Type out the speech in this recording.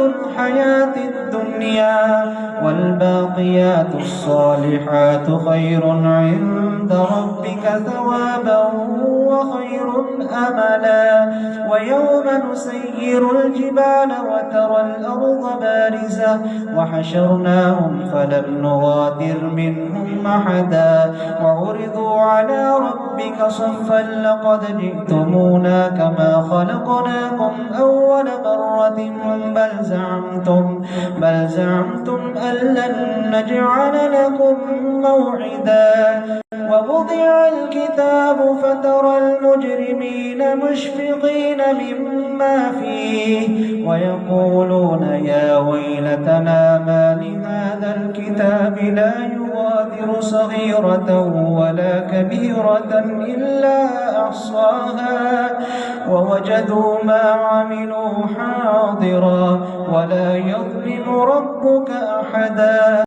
الحياة الدنيا والباقيات الصالحات خير عند ربك ثوابا وخير أملا. ويوم نسير الجبال وترى الأرض بارزة وحشرناهم فلم نغادر منهم أحدا وعرضوا على ربك صفا لقد جئتمونا كما خلقناكم أول مرة بل زعمتم أن لن نجعل لكم موعدا. ووضع الكتاب فترى المجرمين مشفقين مما فيه ويقولون يا ويلتنا ما لهذا الكتاب لا يغادر صغيرة ولا كبيرة إلا أحصاها ووجدوا ما عملوا حاضرا ولا يظلم ربك أحدا.